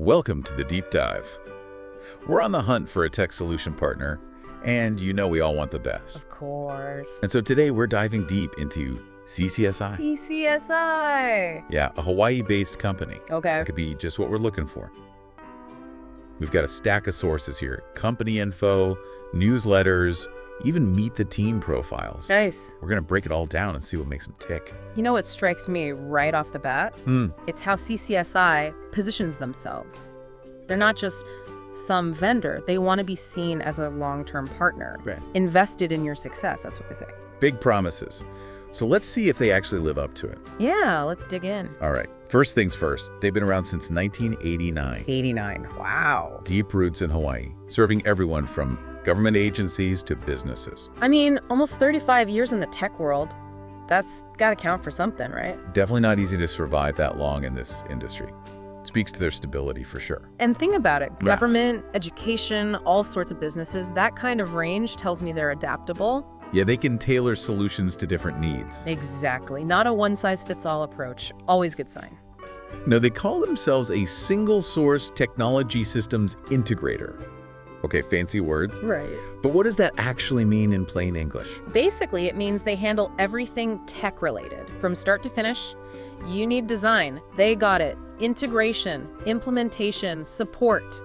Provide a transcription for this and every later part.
Welcome to the Deep Dive. We're on the hunt for a tech solution partner, and you know we all want the best. Of course. And so today we're diving deep into CCSI. CCSI. Yeah, a Hawaii-based company. Okay. It could be just what we're looking for. We've got a stack of sources here. Company info, newsletters, even meet the team profiles. Nice. We're going to break it all down and see what makes them tick. You know what strikes me right off the bat? It's how CCSI positions themselves. They're not just some vendor. They want to be seen as a long-term partner. Right. Invested in your success, that's what they say. Big promises. So let's see if they actually live up to it. Yeah, let's dig in. All right. First things first. They've been around since 1989. 89. Wow. Deep roots in Hawaii, serving everyone from government agencies to businesses. I mean, almost 35 years in the tech world. That's got to count for something, right? Definitely not easy to survive that long in this industry. Speaks to their stability for sure. And think about it. Yeah. Government, education, all sorts of businesses, that kind of range tells me they're adaptable. Yeah, they can tailor solutions to different needs. Exactly. Not a one-size-fits-all approach. Always good sign. No, they call themselves a single-source technology systems integrator. Okay, fancy words. Right. But what does that actually mean in plain English? Basically, it means they handle everything tech-related. From start to finish, you need design. They got it. Integration, implementation, support.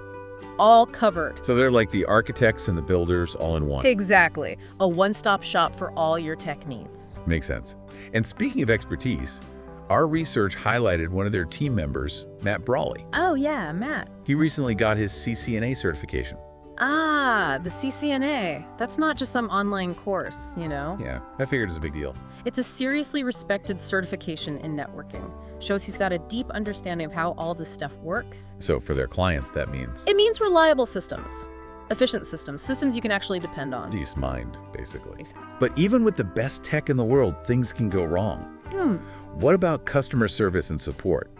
All covered. So they're like the architects and the builders all in one. Exactly. A one-stop shop for all your tech needs. Makes sense. And speaking of expertise, our research highlighted one of their team members, Matt Brawley. Oh, yeah, Matt. He recently got his CCNA certification. Ah, the CCNA. That's not just some online course, you know? Yeah, I figured it was a big deal. It's a seriously respected certification in networking. Shows he's got a deep understanding of how all this stuff works. So for their clients, that means It means reliable systems. Efficient systems. Systems you can actually depend on. peace of mind, basically. Exactly. But even with the best tech in the world, things can go wrong. What about customer service and support?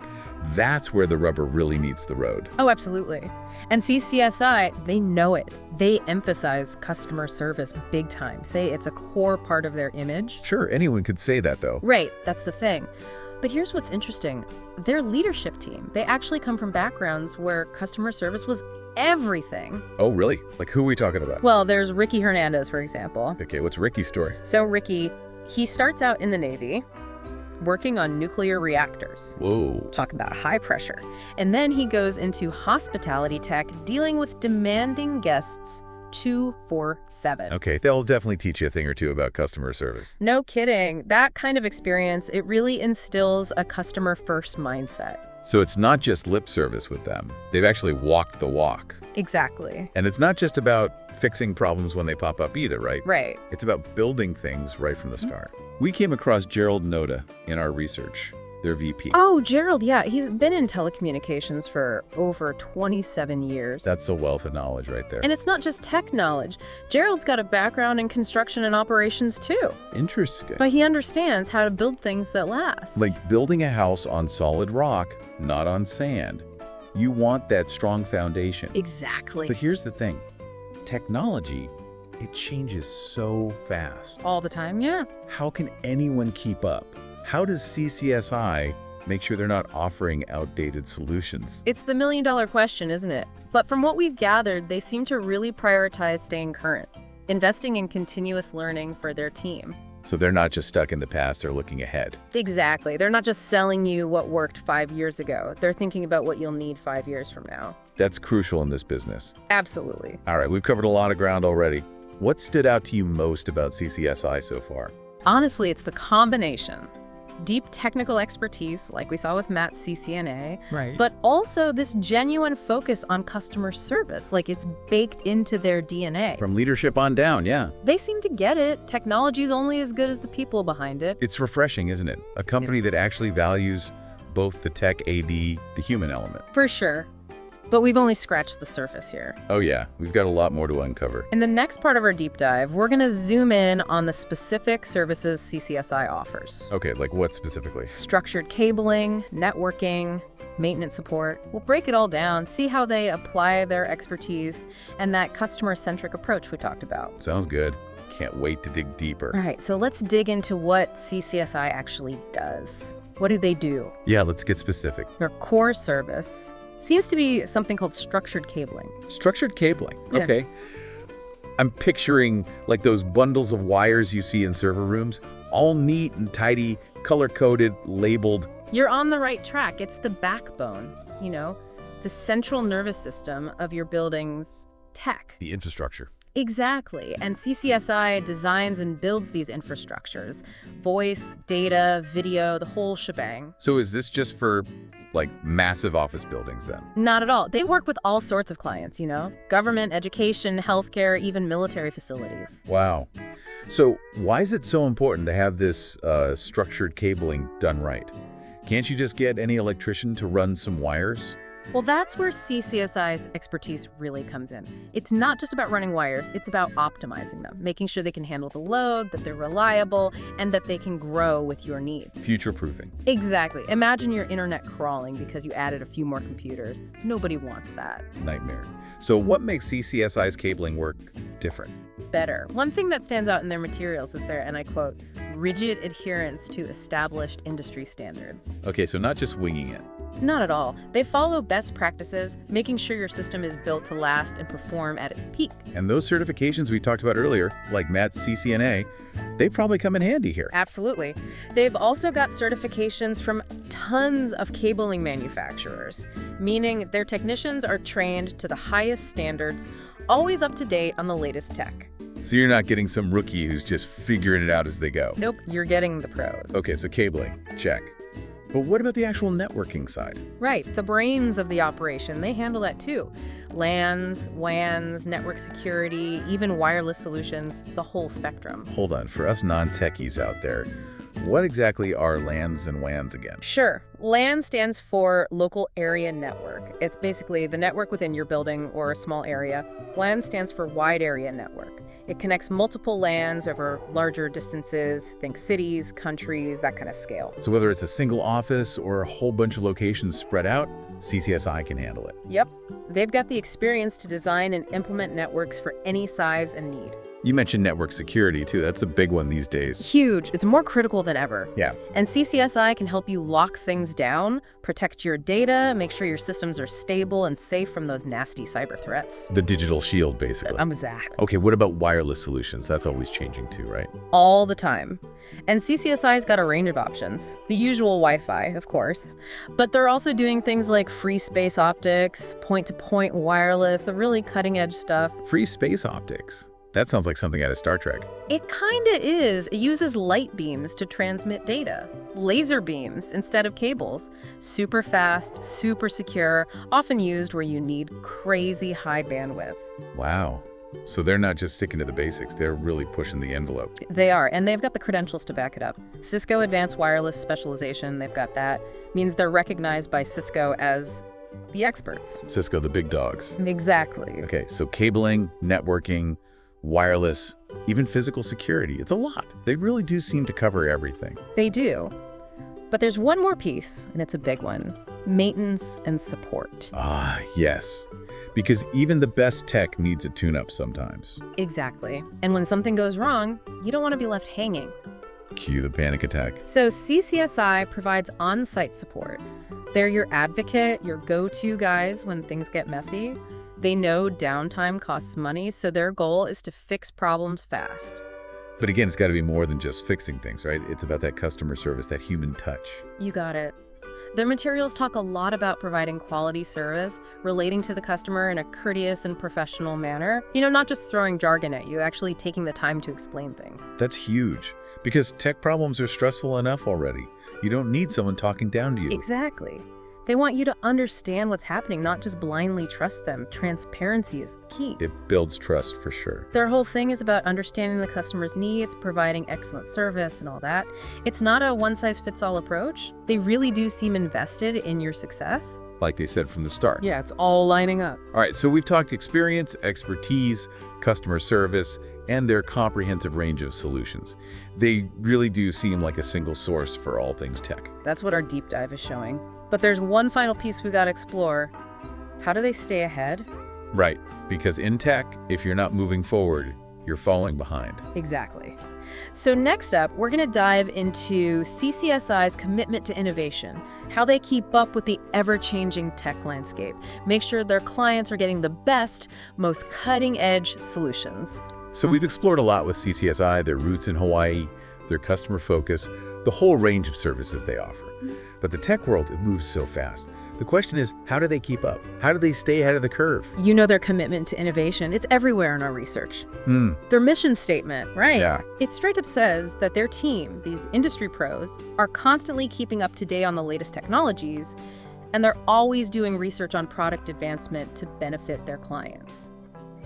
That's where the rubber really meets the road. Oh, absolutely. And CCSI, they know it. They emphasize customer service big time. Say it's a core part of their image. Sure, anyone could say that, though. Right, that's the thing. But here's what's interesting. Their leadership team, they actually come from backgrounds where customer service was everything. Oh, really? Like, who are we talking about? Well, there's Ricky Hernandez, for example. Okay, what's Ricky's story? So Ricky, he starts out in the Navy, working on nuclear reactors. Whoa. Talk about high pressure. And then he goes into hospitality tech, dealing with demanding guests 24/7. Okay, they'll definitely teach you a thing or two about customer service. No kidding. That kind of experience, it really instills a customer-first mindset. So it's not just lip service with them. They've actually walked the walk. Exactly. And it's not just about fixing problems when they pop up either, right? Right. It's about building things right from the start. We came across Gerald Noda in our research, their VP. Oh, Gerald, yeah. He's been in telecommunications for over 27 years. That's a wealth of knowledge right there. And it's not just tech knowledge. Gerald's got a background in construction and operations too. Interesting. But he understands how to build things that last. Like building a house on solid rock, not on sand. You want that strong foundation. Exactly. But here's the thing. Technology, it changes so fast. All the time, yeah. How can anyone keep up? How does CCSI make sure they're not offering outdated solutions? It's the million-dollar question, isn't it? But from what we've gathered, they seem to really prioritize staying current, investing in continuous learning for their team. So they're not just stuck in the past, they're looking ahead. Exactly. They're not just selling you what worked 5 years ago. They're thinking about what you'll need 5 years from now. That's crucial in this business. Absolutely. All right, we've covered a lot of ground already. What stood out to you most about CCSI so far? Honestly, it's the combination. Deep technical expertise, like we saw with Matt's CCNA, Right. but also this genuine focus on customer service, like it's baked into their DNA. From leadership on down, yeah. They seem to get it. Technology's only as good as the people behind it. It's refreshing, isn't it? A company that actually values both the tech AD, the human element. For sure. But we've only scratched the surface here. Oh yeah, we've got a lot more to uncover. In the next part of our deep dive, we're going to zoom in on the specific services CCSI offers. Okay, like what specifically? Structured cabling, networking, maintenance support. We'll break it all down, see how they apply their expertise and that customer-centric approach we talked about. Sounds good. Can't wait to dig deeper. All right, so let's dig into what CCSI actually does. What do they do? Yeah, let's get specific. Their core service Seems to be something called structured cabling. Structured cabling. Yeah. Okay. I'm picturing like those bundles of wires you see in server rooms, all neat and tidy, color-coded, labeled. You're on the right track. It's the backbone, the central nervous system of your building's tech. The infrastructure. Exactly. And CCSI designs and builds these infrastructures. Voice, data, video, the whole shebang. So is this just for like massive office buildings then? Not at all. They work with all sorts of clients, government, education, healthcare, even military facilities. Wow. So why is it so important to have this structured cabling done right? Can't you just get any electrician to run some wires? Well, that's where CCSI's expertise really comes in. It's not just about running wires, it's about optimizing them, making sure they can handle the load, that they're reliable, and that they can grow with your needs. Future-proofing. Exactly. Imagine your internet crawling because you added a few more computers. Nobody wants that. Nightmare. So what makes CCSI's cabling work different? Better. One thing that stands out in their materials is their, and I quote, rigid adherence to established industry standards. Okay, so not just winging it. Not at all. They follow best practices, making sure your system is built to last and perform at its peak. And those certifications we talked about earlier, like Matt's CCNA, they probably come in handy here. Absolutely. They've also got certifications from tons of cabling manufacturers, meaning their technicians are trained to the highest standards, always up to date on the latest tech. So you're not getting some rookie who's just figuring it out as they go. Nope, you're getting the pros. Okay, so cabling, check. But what about the actual networking side? Right, the brains of the operation, they handle that too. LANs, WANs, network security, even wireless solutions, the whole spectrum. Hold on, for us non-techies out there, what exactly are LANs and WANs again? Sure. LAN stands for Local Area Network. It's basically the network within your building or a small area. WAN stands for Wide Area Network. It connects multiple LANs over larger distances, think cities, countries, that kind of scale. So whether it's a single office or a whole bunch of locations spread out, CCSI can handle it. Yep. They've got the experience to design and implement networks for any size and need. You mentioned network security, too. That's a big one these days. Huge. It's more critical than ever. Yeah. And CCSI can help you lock things down, protect your data, make sure your systems are stable and safe from those nasty cyber threats. The digital shield, basically. Exactly. Okay, what about wireless solutions? That's always changing, too, right? All the time. And CCSI's got a range of options. The usual Wi-Fi, of course. But they're also doing things like free space optics, point-to-point wireless, the really cutting-edge stuff. Free space optics. That sounds like something out of Star Trek. It kinda is. It uses light beams to transmit data. Laser beams instead of cables. Super fast, super secure, often used where you need crazy high bandwidth. Wow. So they're not just sticking to the basics, they're really pushing the envelope. They are, and they've got the credentials to back it up. Cisco Advanced Wireless Specialization, they've got that. Means they're recognized by Cisco as the experts. Cisco, the big dogs. Exactly. Okay, so cabling, networking, wireless, even physical security. It's a lot. They really do seem to cover everything. They do. But there's one more piece, and it's a big one. Maintenance and support. Ah, yes. Because even the best tech needs a tune-up sometimes. Exactly. And when something goes wrong, you don't want to be left hanging. Cue the panic attack. So CCSI provides on-site support. They're your advocate, your go-to guys when things get messy. They know downtime costs money, so their goal is to fix problems fast. But again, it's got to be more than just fixing things, right? It's about that customer service, that human touch. You got it. Their materials talk a lot about providing quality service, relating to the customer in a courteous and professional manner. Not just throwing jargon at you, actually taking the time to explain things. That's huge, because tech problems are stressful enough already. You don't need someone talking down to you. Exactly. They want you to understand what's happening, not just blindly trust them. Transparency is key. It builds trust for sure. Their whole thing is about understanding the customer's needs, providing excellent service and all that. It's not a one-size-fits-all approach. They really do seem invested in your success. Like they said from the start. Yeah, it's all lining up. All right, so we've talked experience, expertise, customer service, and their comprehensive range of solutions. They really do seem like a single source for all things tech. That's what our deep dive is showing. But there's one final piece we gotta explore. How do they stay ahead? Right, because in tech, if you're not moving forward, you're falling behind. Exactly. So next up, we're going to dive into CCSI's commitment to innovation, how they keep up with the ever-changing tech landscape, make sure their clients are getting the best, most cutting-edge solutions. So we've explored a lot with CCSI, their roots in Hawaii, their customer focus, the whole range of services they offer. But the tech world, it moves so fast. The question is, how do they keep up? How do they stay ahead of the curve? You know their commitment to innovation. It's everywhere in our research. Their mission statement, right? Yeah. It straight up says that their team, these industry pros, are constantly keeping up to date on the latest technologies, and they're always doing research on product advancement to benefit their clients.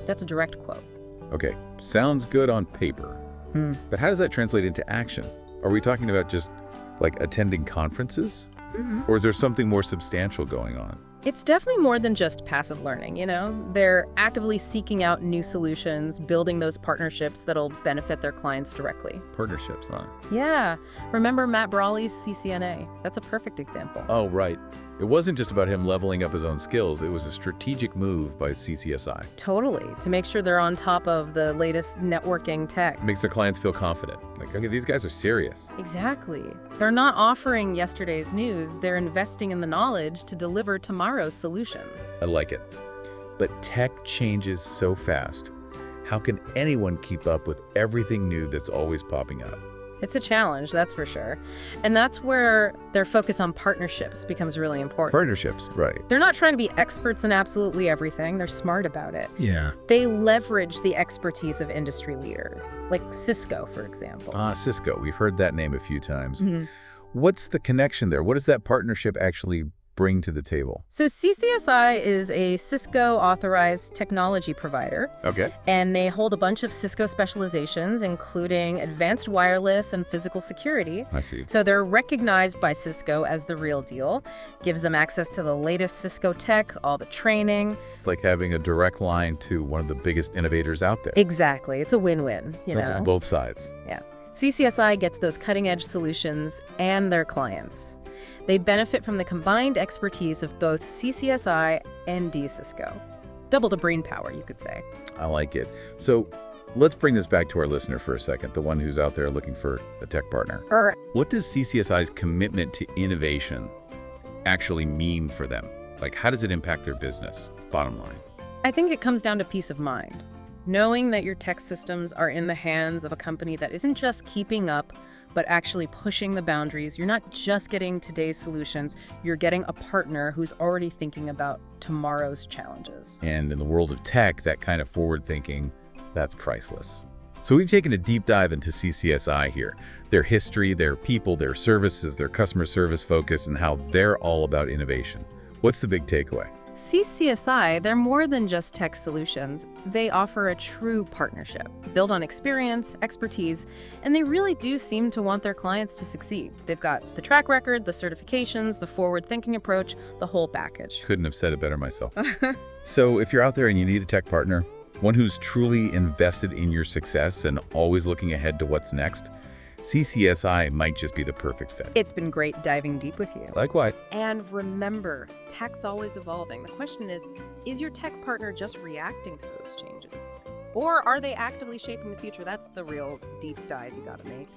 That's a direct quote. Okay, sounds good on paper. But how does that translate into action? Are we talking about just like attending conferences? Or is there something more substantial going on? It's definitely more than just passive learning, you know? They're actively seeking out new solutions, building those partnerships that'll benefit their clients directly. Partnerships, huh? Yeah. Remember Matt Brawley's CCNA? That's a perfect example. Oh, right. It wasn't just about him leveling up his own skills. It was a strategic move by CCSI. Totally. To make sure they're on top of the latest networking tech. It makes their clients feel confident. Like, okay, these guys are serious. Exactly. They're not offering yesterday's news. They're investing in the knowledge to deliver tomorrow's solutions. I like it. But tech changes so fast. How can anyone keep up with everything new that's always popping up? It's a challenge, that's for sure. And that's where their focus on partnerships becomes really important. Partnerships, right. They're not trying to be experts in absolutely everything. They're smart about it. Yeah. They leverage the expertise of industry leaders, like Cisco, for example. Cisco. We've heard that name a few times. What's the connection there? What does that partnership actually bring to the table? So CCSI is a Cisco-authorized technology provider. Okay. And they hold a bunch of Cisco specializations, including advanced wireless and physical security. I see. So they're recognized by Cisco as the real deal, gives them access to the latest Cisco tech, all the training. It's like having a direct line to one of the biggest innovators out there. Exactly. It's a win-win, you That's know? on both sides. Yeah. CCSI gets those cutting-edge solutions and their clients. They benefit from the combined expertise of both CCSI and Cisco. Double the brain power, you could say. I like it. So let's bring this back to our listener for a second, the one who's out there looking for a tech partner. What does CCSI's commitment to innovation actually mean for them? Like, how does it impact their business, bottom line? I think it comes down to peace of mind. Knowing that your tech systems are in the hands of a company that isn't just keeping up, but actually pushing the boundaries. You're not just getting today's solutions, you're getting a partner who's already thinking about tomorrow's challenges. And in the world of tech, that kind of forward thinking, that's priceless. So we've taken a deep dive into CCSI here, their history, their people, their services, their customer service focus, and how they're all about innovation. What's the big takeaway? CCSI, they're more than just tech solutions. They offer a true partnership, built on experience, expertise, and they really do seem to want their clients to succeed. They've got the track record, the certifications, the forward-thinking approach, the whole package. Couldn't have said it better myself. So if you're out there and you need a tech partner, one who's truly invested in your success and always looking ahead to what's next, CCSI might just be the perfect fit. It's been great diving deep with you. Likewise. And remember, tech's always evolving. The question is your tech partner just reacting to those changes? Or are they actively shaping the future? That's the real deep dive you gotta make.